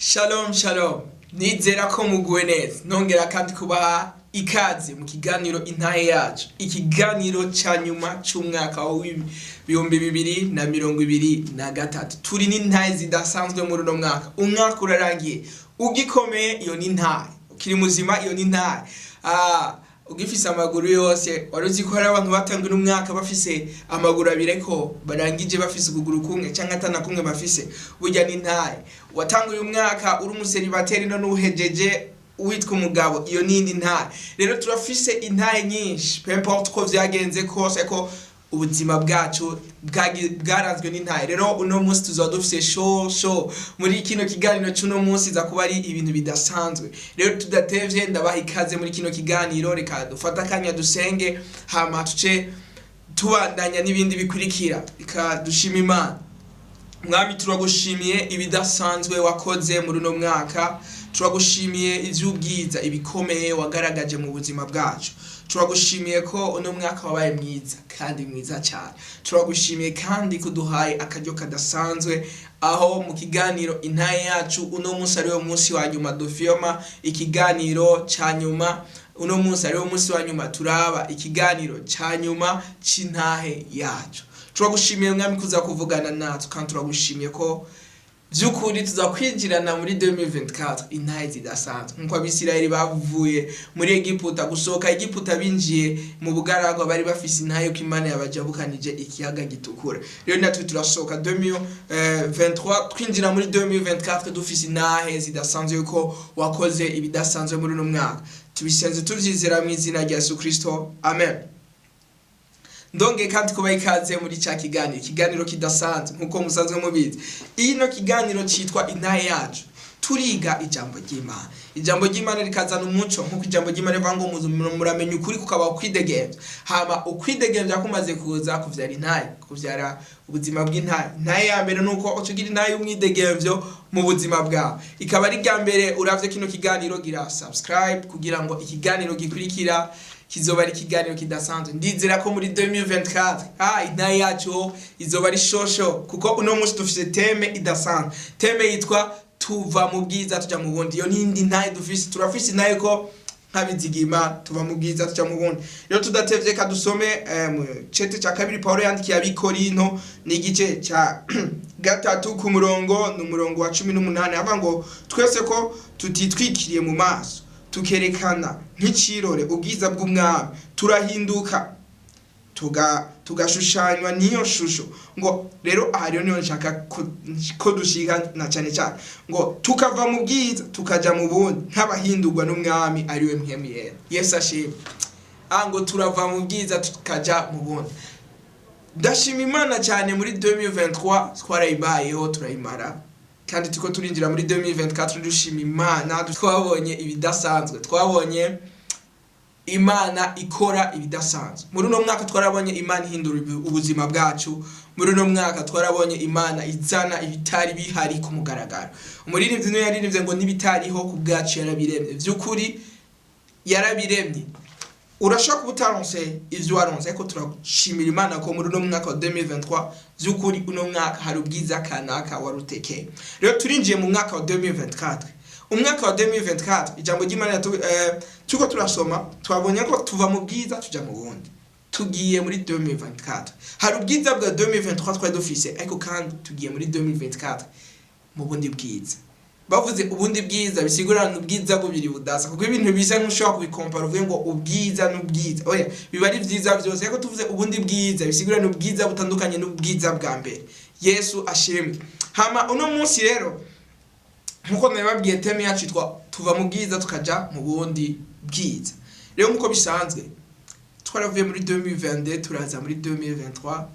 Shalom shalom, nizera ko muguwe neza nongera kandi kubaha ikaze mu kiganiro intahe yacu, ikiganiro ca nyuma c'umwaka wa 2023. Turi n'intahe zidasanzwe muri uno mwaka. Umwaka urarangiye ugikomeye, iyo ni intahe. Ukiri muzima, iyo ni intahe. Ugifise amaguru yose, waruzi ko hari abantu batangura umwaka bafise amaguru abiri ko barangije bafise ukuguru kumwe canke atana kumwe bafise, burya ni intahe. Watanguye umwaka uri umuseribateri no nuhejeje witwa umugabo, iyo nindi ntahe. Rero turafise intahe nyinshi, peu importe ko vyagenze kose ko ubuzima bwacu bwaranzwe n'intahe. Rero uno munsi tuzoba dufise show muri kino kiganiro c'uno munsi za kuba ari ibintu bidasanzwe. Rero tudatevye ndabaha ikaze muri kino kiganiro, reka dufata akanya dusenge hama tuce tubandanya n'ibindi bikurikira. Reka dushima Imana. Mwami, turagushimiye ibidasanzwe wakoze muri uno mwaka, turagushimiye ivy'ubwiza ibikomeye wagaragaje mu buzima bwacu. Turagushimiye ko uno mwaka wabaye mwiza kandi mwiza cyane. Turagushimiye kandi kuduhaye akaryo kadasanzwe aho mu kiganiro intahe yacu uno munsi ari wo munsi wa nyuma dufiyoma ikiganiro ca nyuma. Uno munsi ari wo munsi wa nyuma turaba ikiganiro ca nyuma c'intahe yacu. Turagushimiye mwami kuza kuvugana natwe, kandi turagushimiye ko vyukuri tuzakwinjirana muri 2024 intahe zidasanzwe. Nkuko abisirayeli bavuye muri Egiputa, gusohoka Egiputa binjiye mu bugaragwa bari bafise intahe yo Imana yabajabukanije ikiyaga gitukura. Rero natwe turasohoka 2023 twinjira muri 2024 dufise intahe zidasanzwe yuko wakoze ibidasanzwe muri uno mwaka. Tubisenze tuvyizera mu izina rya Yesu Kristo, amen. Ndonge kandi kuba ikaze muri ca kiganiro kidasanzwe nkuko musanzwe mubizi. Ino kiganiro citwa intahe yacu. Turiga ijambo ry'Imana. Ijambo ry'Imana rikazana umuco, nkuko ijambo ry'Imana rivuga ngo muramenya ukuri kukaba ukwidegemvya. Hama ukwidegemvya kumaze kuza kuvyara intahe, kuvyara ubuzima bw'intahe. Intahe ya mbere nuko ucugira intahe y'umwidegemvyo mu buzima bwawe. Ikaba ari rya mbere uravye kino kiganiro, gira subscribe kugira ngo ikiganiro gikurikira kizoba ari ikiganiro kidasanzwe. Ndizera ko muri 2024 intahe yacu izoba ari shosho, kuko uno munsi dufise teme idasanzwe. Teme yitwa tuva mu bwiza tuja mu bundi. Iyo nindi ntahe dufise, turafise intahe ko nk'abizigima tuva mu bwiza tuja mu bundi. Rero tudatevye kadusome cete ca kabiri Paulo yandikiye abikorinto n'igice ca gatatu ku murongo wa 18 avuga ngo twese ko tutitwikiriye mu maso tukerekana nk'icirore ubwiza bw'umwami, turahinduka tugashushanywa niyo shusho. Ngo rero aha rero niyo nshaka ko dushika na cyane cyane ngo tukava mu bwiza tukaja mu bundi nk'abahindurwa n'umwami ariwe mpemu yera. Yesu ashimwe. Ngo turava mu bwiza tukaja mu bundi. Ndashima Imana cyane muri 2023 twarayibayeho turayimara, kandi tuko turinjira muri 2024 dushima Imana. Twabonye ibidasanzwe, twabonye Imana ikora ibidasanzwe. Muri uno mwaka twarabonye Imana ihindura ubuzima bwacu. Muri uno mwaka twarabonye Imana izana ibitari bihari ku mugaragaro. Umuririmbyi niyo yaririmbye ngo nibitariho ku bwacu yarabiremye. Vyukuri yarabiremye. Urashaka ubutaronse ivyo waronse, ariko turashimira Imana ko muri uno mwaka wa 2023 vyukuri uno mwaka hari ubwiza kanaka warutekeye. Rero turinjiye mu mwaka wa 2024. Umwaka wa 2024 ijambo ry'Imana tuko turasoma twabonye ko tuva mu bwiza tuja mu bundi. Tugiye muri 2024. Hari ubwiza bwa 2023 twari dufise, ariko kandi tugiye muri 2024 mu bundi bwiza. Bavuze ubundi bwiza bisigurana ubwiza bubiri budasa, kuko ibintu bisa nk'ushobora kubikompara uvuye ngo ubwiza n'ubwiza. Oya, biba ari vyiza vyose, ariko tuvuze ubundi bwiza bisigurana ubwiza butandukanye n'ubwiza bwa mbere. Yesu ashimwe. Hama uno munsi rero nkuko nababwiye teme yacu itwa tuva mu bwiza tukaja mu bundi bwiza. Rero nkuko bisanzwe twaravuye muri 2022 turaza muri 2023.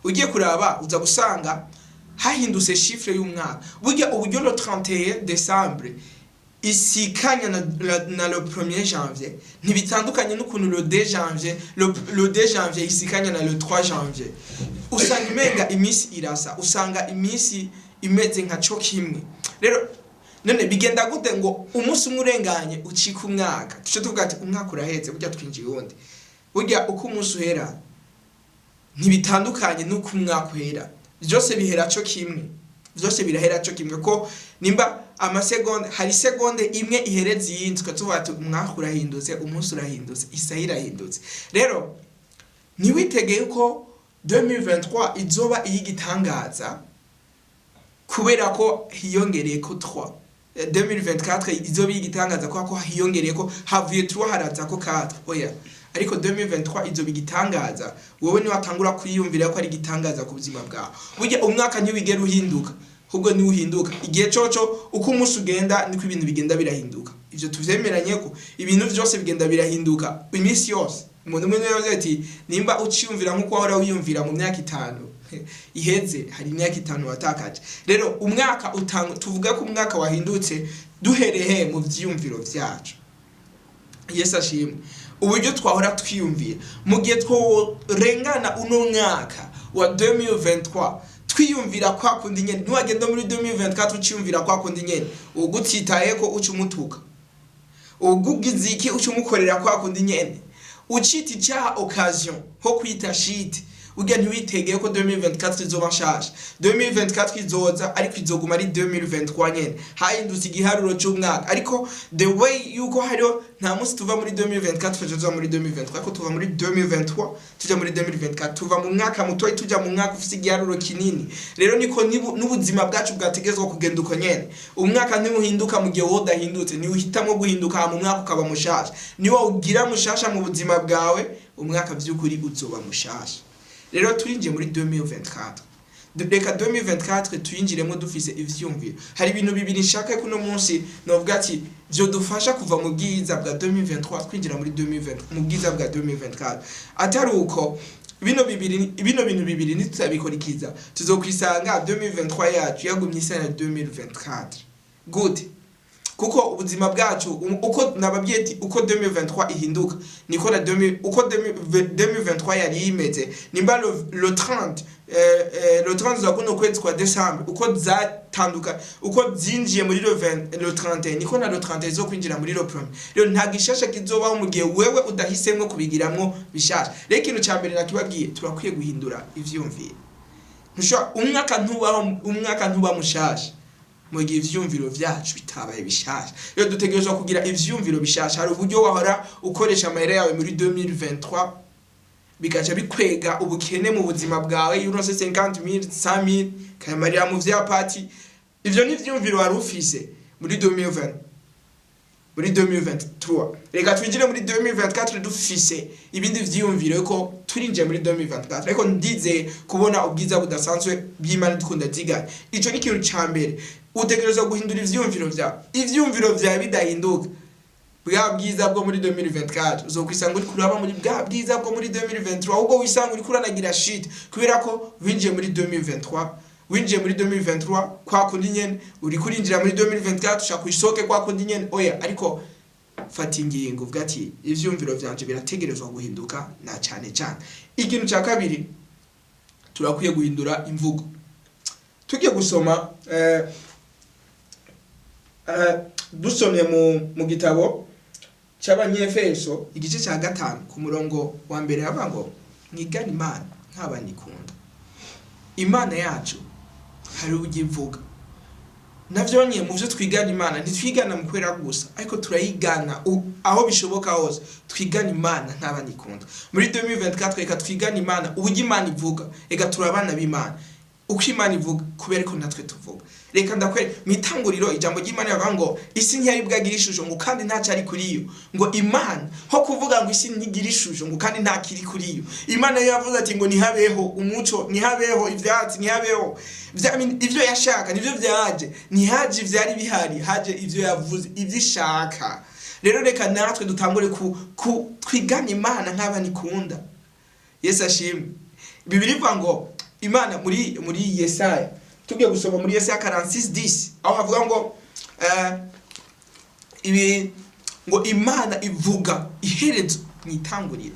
Ugiye kuraba uza gusanga hahindutse chiffre y'umwaka. Burya uburyo le 31 décembre isikanya na le 1er janvier ntibitandukanye n'ukuntu le 2 janvier le 2 janvier isikanya na le 3 janvier. Usanga imenga imisi irasa, usanga imisi imeze nka cyo kimwe. Rero none bigenda gute ngo umunsi umurenganye ucika umwaka? Tuce tuvuga ati umwaka uraheze, burya twinjiye wundi. Burya uko umunsi uhera ntibitandukanye n'uko umwaka uhera. Byose bihera cyo kimwe. Byose birahera cyo kimwe ko nimba amasegonda, hari segonde imwe ihereza iyindi, tukavuga ati umwaka urahindutse, umunsi urahindutse, isaha irahindutse. Rero ntiwitegeye ko 2023 izoba iyigitangaza kubera ko hiyongereye ko 3. 2024 izoba iyigitangaza kubera ko hiyongereye ko havuye 3 haraza ko 4. Oya, ariko 2023 izoba igitangaza wowe ni watangura kwiyumvira ko ari igitangaza ku buzima bwawe. Burya umwaka ntiwigera uhinduka, ahubwo ni uhinduka igihe coco uko umunsi ugenda niko ibintu bigenda birahinduka. Ivyo tuvyemeranye ko ibintu byose bigenda birahinduka iminsi yose. Umuntu umwe yavuze ati nimba uciyumvira nkuko wahora wiyumvira mu myaka 5 iheze, hari imyaka 5 watakaje. Rero umwaka tuvuga ko umwaka wahindutse duherehe mu vyiyumviro vyacu. Yesu ashimwe. Uburyo twahora twiyumvira mu gihe tworengana uno mwaka wa 2023 twiyumvira kwa kundi nyene, ntiwagenda muri 2024 uciyumvira kwa kundi nyene, ugutitaye ko ucumutuka, ugugize iki ucumukorera kwa kundi nyene, ucita icyaha occasion ho kwita shit. Ugiye ntiwitegeye ko 2024 izoba nshasha. 2024 izoza ariko izoguma ari 2023 nyene, hahindutse igiharuro cy'umwaka. Ariko the way yuko hariho nta munsi tuva muri 2024 tuja muri 2023, ariko tuva muri 2023 tuja muri 2024, tuva mu mwaka muto tuja mu mwaka ufite igiharuro kinini. Rero niko n'ubuzima bwacu bwategezwa kugenda uko nyene. Umwaka ntimuhinduka mu gihe wodahindutse, ni uhitamo guhinduka mu mwaka ukaba mushasha. Niwo ugira mushasha mu buzima bwawe, umwaka by'ukuri uzoba mushasha. Rero turinjiye muri 2024. Reka 2024 tuyinjiremo dufise ivyumviro. Hari ibintu bibiri nshaka ko no munsi novuga ati byo dufasha kuva mu bwiza bwa 2023 twinjira muri 2020 mu bwiza bwa 2024. Atari uko bintu bibiri nitutabikorikiza tuzokwisanga 2023 yacu yagumye isana 2024. Good. Kuko ubuzima bwacu uko nababyeyi uko 2023 ihinduka niko na 2023 yari imeze. Nimba le 30 za kuno kwezi kwa December uko zatanduka uko zinjiye muri le 30 niko na le 30 zo kwinjira muri le 1. Rero nta gishasha kizobaho mu gihe wewe udahisemwe kubigiramwo bishasha. Rero ikintu cyambere nakibabwiye turakwiye guhindura ivyumviro. Ntusha umwaka ntuba mushasha mu gihe ivyumviro vyacu bitabaye bishasha. Rero dutegerezwa kugira ivyumviro bishasha. Hari uburyo wahora ukoresha amahera yawe muri 2023 bikaca bikwega ubukene mu buzima bwawe, yunose 50,000 100,000 kamarira mu vya party. Ivyo ni vyumviro wari ufise muri 2020 muri 2023. Reka twinjire muri 2024 dufise ibindi vyumviro ko turinje muri 2024. Ariko ndize kubona ubwiza budasanzwe bw'Imana dukunda ziganye. Ico ni ikintu cyambere. Utegerezwa guhindura ivyumviro vyawe. Ivyumviro vyawe bidahinduka, bwa bwiza bwo muri 2024 uzokwisanga uri kuraba muri bwa bwiza bwo muri 2023, ahubwo wisanga uri kuranagira shit kubera ko winjiye muri 2023. Winjiye muri 2023 kwa kundi nyene uri kurinjira muri 2024 ushaka kwisoke kwa kundi nyene. Oya, ariko fata ingingo uvuga ati ivyumviro vyanje birategerezwa guhinduka na cyane. Ikintu cya kabiri turakwiye guhindura imvugo. Tugiye gusoma dusomye mu gitabo cy'Abanyefeso igice cya 5 ku murongo wa mbere hava ngo mwigane Imana nk'abanikunda. Imana yacu hari ugivuga navyo nye mu byo twigana Imana ntitwigana mu kwera gusa, ariko turayigana aho bishoboka hose. Twigana Imana nk'abanikunda. Muri 2024 reka twigana Imana uburyo Imana ivuga. Reka turabana b'Imana uko Imana ivuga kubera ko natwe tuvuga. Reka ndakwere mitanguriro ijambo ry'Imana yavuga ngo isi ntiyari bwagira ishusho ngo kandi nta cyari kuri yo. Ngo Imana ho kuvuga ngo isi ntigira ishusho ngo kandi nta kiri kuri yo. Imana yavuze ati ngo nihabeho umuco, nihabeho ivyatsi, nihabeho ivyo yashaka nivyo vyaje. Nihaje ivyari bihari, haje ivyo yavuze ivyishaka. Rero reka natwe dutangure ku twigana Imana nk'abanikunda. Yesu ashimwe. Bibiri ivuga ngo Imana muri Yesaya, tugiye gusoma muri Yesaya 46:10 aho havuga ngo ngo Imana ivuga iherezo nitangurira.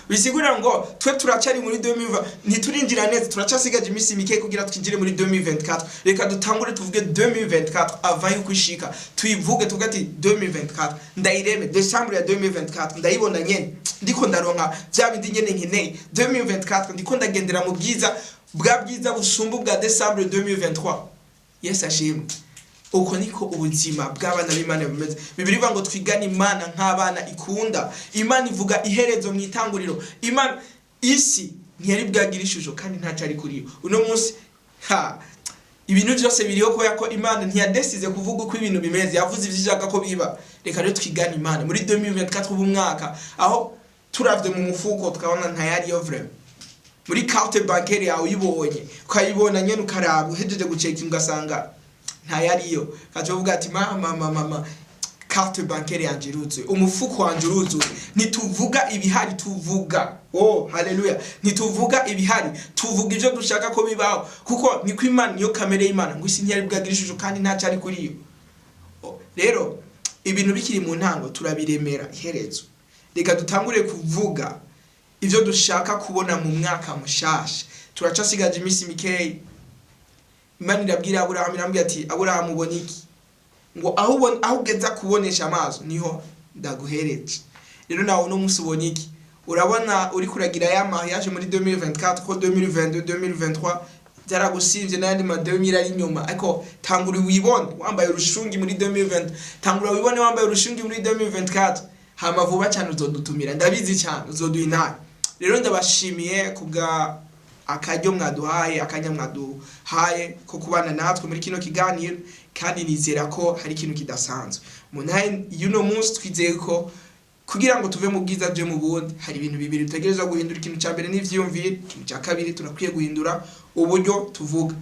Bisigura ngo twe turacari muri 2020 ntiturinjira neza, turacasigaje imisi mike kugira twinjire muri 2024. Reka dutangure tuvuge 2024 avant yuko ishika, tuyivuge tuvuga ati 2024 ndayireme December ya 2024 ndayibona nyene ndiko ndaronka bya bindi nyene nkeneye. 2024 ndiko ndagendera mu bwiza busumbu bwa December 2023. Yes ashimwe. uko niko ubuzima bw'abana b'Imana bumeze. Bibiri bivuga ngo twigane Imana nk'abana ikunda. Imana ivuga iherezo mu itanguriro. Imana isi ntiyari bwagira ishusho kandi ntaco ari kuri yo. Uno munsi ibintu byose biriho ko Imana ntiyadesize kuvuga uko ibintu bimeze, yavuze ivyishaka ko biba. Reka rero twigane Imana muri 2024 ubumwaka aho turavye mu mufuko tukabona ntayari yo vrai. Muri carte bancaire yawe uyibonye ukayibona nyene ukaraba uhejeje gucekinga ugasanga ntayariyo, kavuga ati mama carte bancaire yanje iruzuye, umufuko wanje uruzuye. Nituvuga ibihari tuvuga, oh haleluya, nituvuga ibihari tuvuga ivyo dushaka ko bibaho, kuko niko Imana niyo kamere y'Imana ngo isi ntiyari bwagira ishusho kandi ntaco ari kuri yo. Rero ibintu bikiri mu ntango turabiremera iherezo. Reka dutangure kuvuga ivyo dushaka kubona mu mwaka mushasha. Turacasigaje imisi mikeyi. Imana irabwira Aburahamu, irambwira ati Aburahamu ubona iki? Ngo aho ugeza kubonesha amaso niho ndaguhereje. Rero nawe no musi ubona iki? Urabona uri kuragira ya mariage muri 2024 ko 2022 2023 byaragusivye n'andi ma 2000 ari nyuma, ariko tangura wibone wambaye urushungi muri 2020, tangura wibone wambaye urushungi muri 2024. Hama vuba cyane uzodutumira, ndabizi cyane uzoduha intare. Rero ndabashimiye kubwa akaryo mwaduhaye, akanya mwaduhaye ko kubana natwe muri kino kiganiro, kandi nizera ko hari ikintu kidasanzwe mu ntaye y'uno munsi. Twizeye ko kugira ngo tuve mu bwiza byo mu bundi hari ibintu bibiri dutegereza guhindura. Ikintu cya mbere n'ivyiyumvire, ikintu cya kabiri turakwiye guhindura uburyo tuvuga.